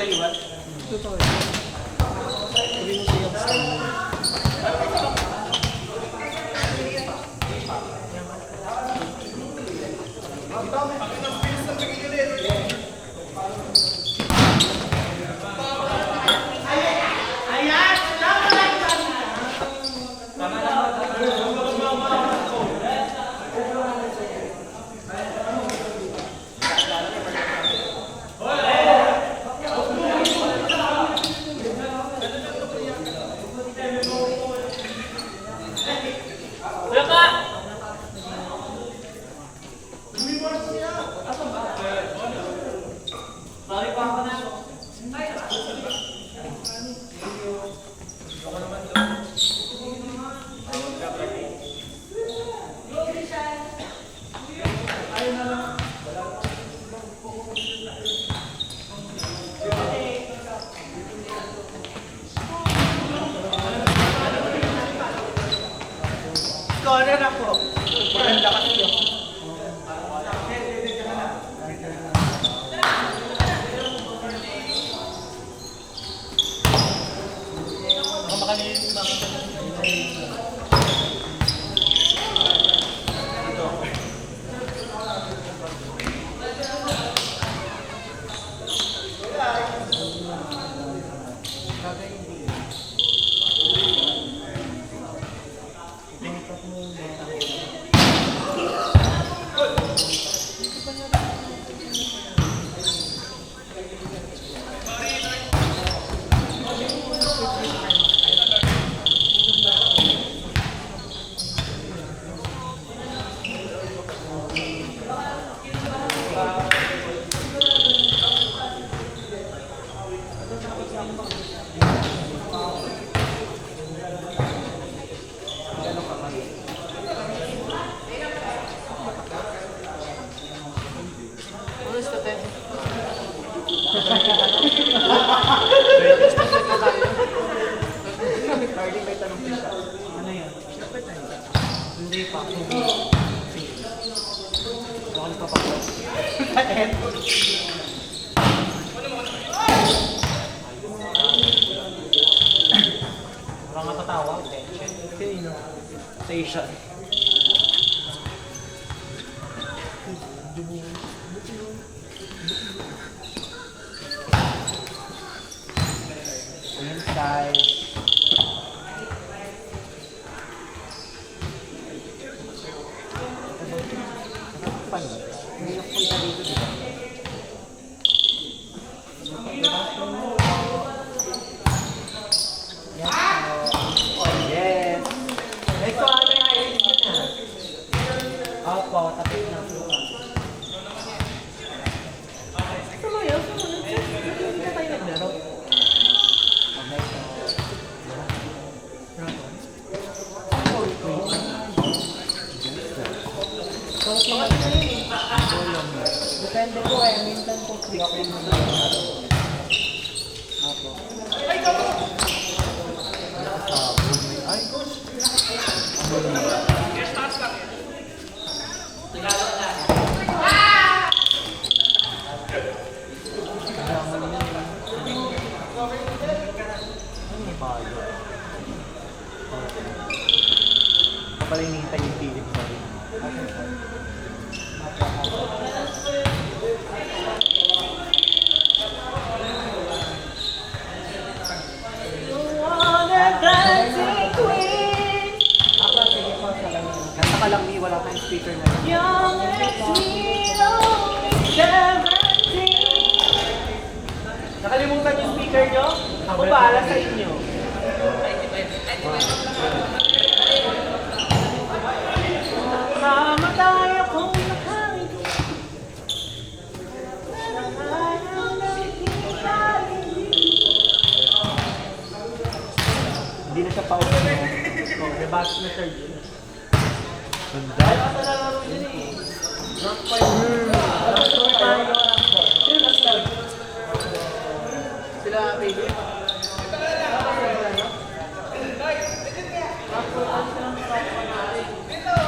Totoo yun. Sabi mo siya sa Corner ako. Maganda kasi yun. May tanong din siya. Ano yan? Hindi pa. Bakal pa pa. Parang matatawa. Kanino? Station. Inside. Hindi yung punta dito, diba? Yes. May ko ano yung ayos ko na. Opo, tapos na po. Sumayo, sumunod. Hindi ka tayo naglaro. Okay, so. Depende po eh, minsan po free ako yung mga Apo. Ay! Kapag hinihintay yung tilit ko. Kanta ka lang, wala tayong speaker na. Nakalimutan yung speaker nyo? Ako bahala sa inyo. Mamatay akong nakahit. Hindi na siya pa-uwi. Rebatch na third yun. Ganda. Ay, basta nalaro yun eh. Rock pa yun. Sila, baby.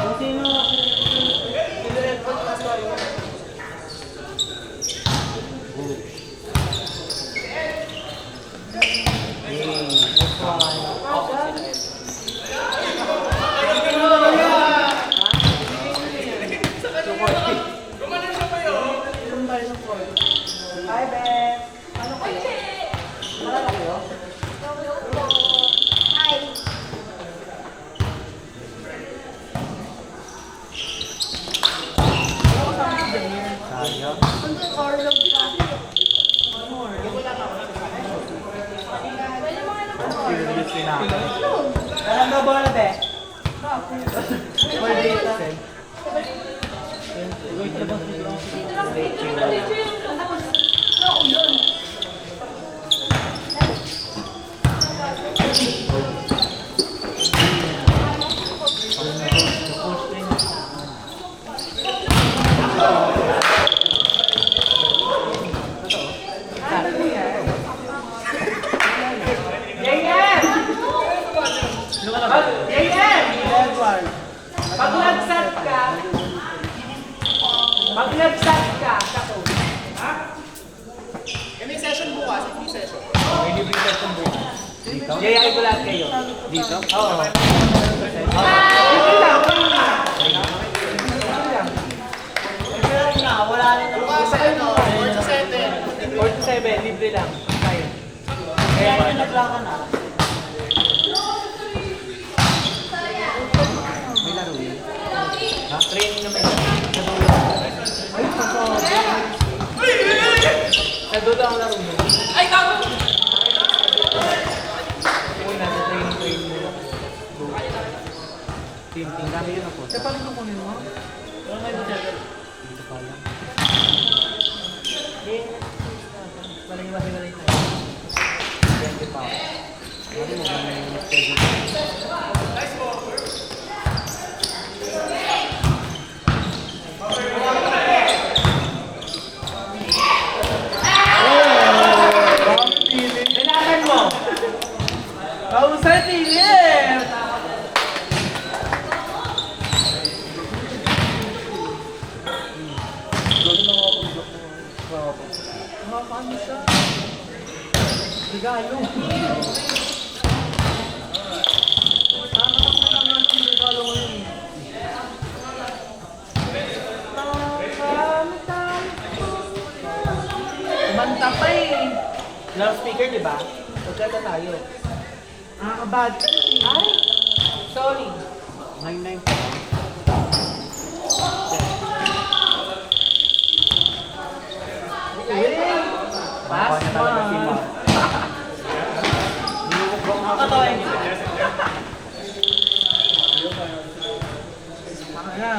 Kung sino, Hi. Sayang. Under Orlog pa. Serious pinaka. Alam na bola, be? More data. Edward. Pag nagsat ka, kako. May session bukas, may session. May libre session bukas. Dito? Yayain ko lahat kayo. Dito? Oo. Wala rin ako. Bukas sa ano, 4 to 7. 4 to 7, libre lang. Tayo. Kaya yung naglaka na. May laro yun. Ha? Training naman. Sa dulo ang laro mo. Ay, kago! Uy, nasa training mo. Team, dami yun ako. Sa paano kukunin mo? Wala may budget. Dito pa lang. Balik-balik tayo. 20 pa ako. Ano mo, may schedule. Kailangan mo! Kausay, Philip! Makakano siya? Regalo. Regalo mo yun. Kumanta pa eh. Loudspeaker, di ba? Pagkata tayo. Bad. Ay! Sorry. 9-9 pa lang. Pass Baka na talaga si Ma. Nakakatawa yun. Ano?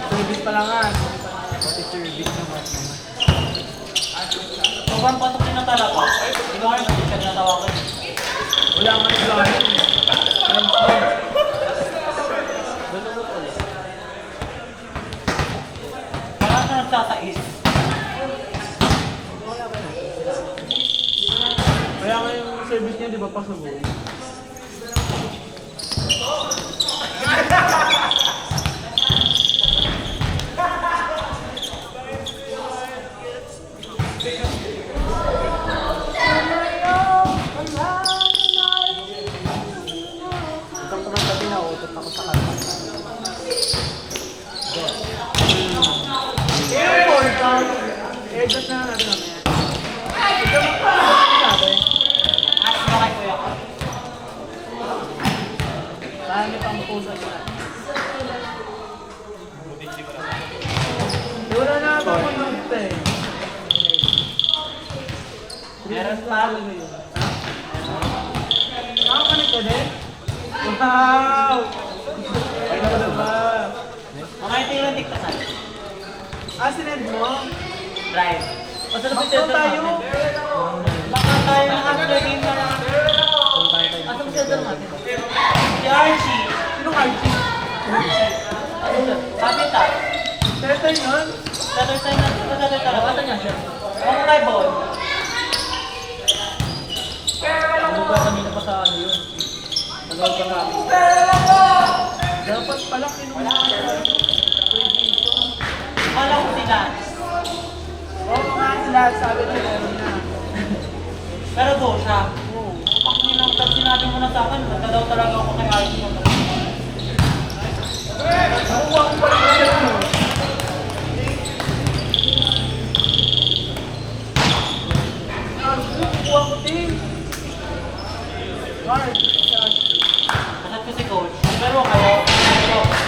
Service pa lang nga. Pati service naman. Sobrang patok din ang tala ko. Hindi ko kayo siya tinatawa ko. Wala nga naglahin. Balunod ulit. Parang na nagtatais. Kaya nga yung service niya, di ba, pasabuhin? Itong kumanta din ako, utot ako sa kanta. Edit na natin namin. Ito sabi. Ask mo kay kuya ko. Marami pang puso siya. Wala na ako punod eh. Meron pa. Nakakanig ka din? Wow! Ay, ba? Mga ito yung diktasan. Sinend mo? Drive. Basta na picture tayo. Baka tayo ng after game na lang. Asa mo siya natin? Si Archie. Sinong Archie? Kapit ta. Tetay yun? Tetay na. Tetay talaga. Bata niya siya. Ano kay Bon? Ano ba kanina pa sa ano yun? Nagawag pa namin. Dapat pala kinuha. Akala ko sila. Oo nga sila, sabi ko meron na. Pero do siya. Oo. Pag ninangtag sinabi mo na sa akin, nagkadaw talaga ako kay Archie mo. Nakuha ko pala ko siya mo. Nakuha ko din. Masat ko si coach. Pero kayo,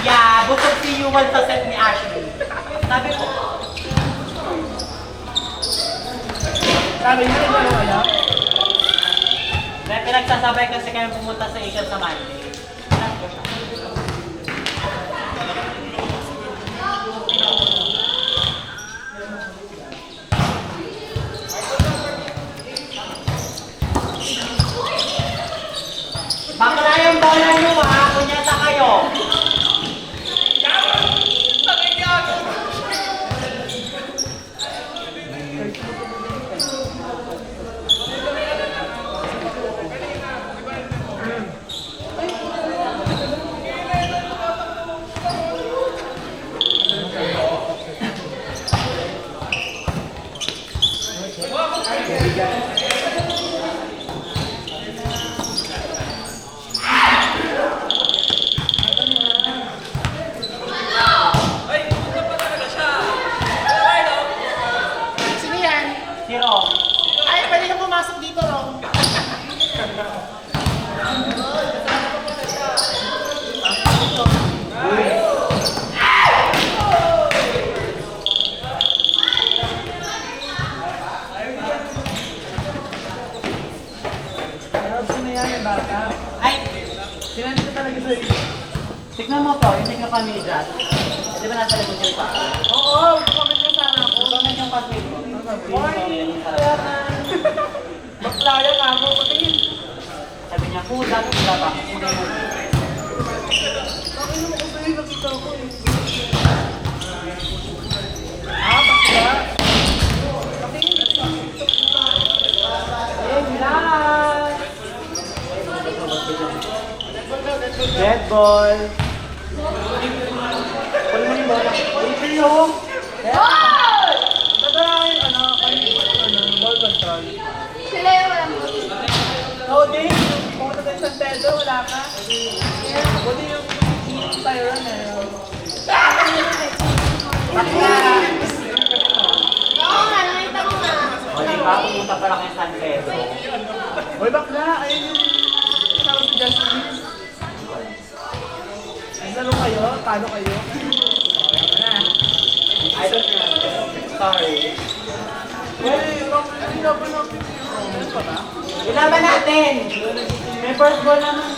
yeah, busog si Yumal sa set ni Ashley. Sabi ko, Sabi niyo, laro kayo? may pinagsasabay kasi kayo pumunta sa Asia sa Monday. Sabi ko siya. Bakla yung bola nyo ha, kunyata kayo. Sino yan? Si Rom. Ay, pwede ka pumasok dito, Rom. Sino yan yung bata? Ay, Sinanay ko talaga sa'yo. tignan mo to, yung tignan kami dyan. Di ba nasa likod yung pa? Oo, comment ka sana ako. Comment yung classmate ko. Morning! Baklaya ka ako. Patingin. Sabi niya, kuda ba? Kuda mo. Bakit naman ko sa'yo nakita ko eh. Bakla. Patingin. Lang! Dead ball. Kunin mo yung bola. Ito yung. Tatarahin, ball control. Sila yung walang buti. Loading, pumunta tayo sa San Pedro, wala ka. Buti yung Tyron eh. Bakla! Oo nga, nakita ko nga. O di ba, pumunta pala kayo San Pedro. Hoy bakla, ayun yung tawag si Justin. Lalo kayo? Paano kayo? I don't remember. Sorry. Hey, hindi na ba natin yung pa ba? Ilaban natin! May first goal naman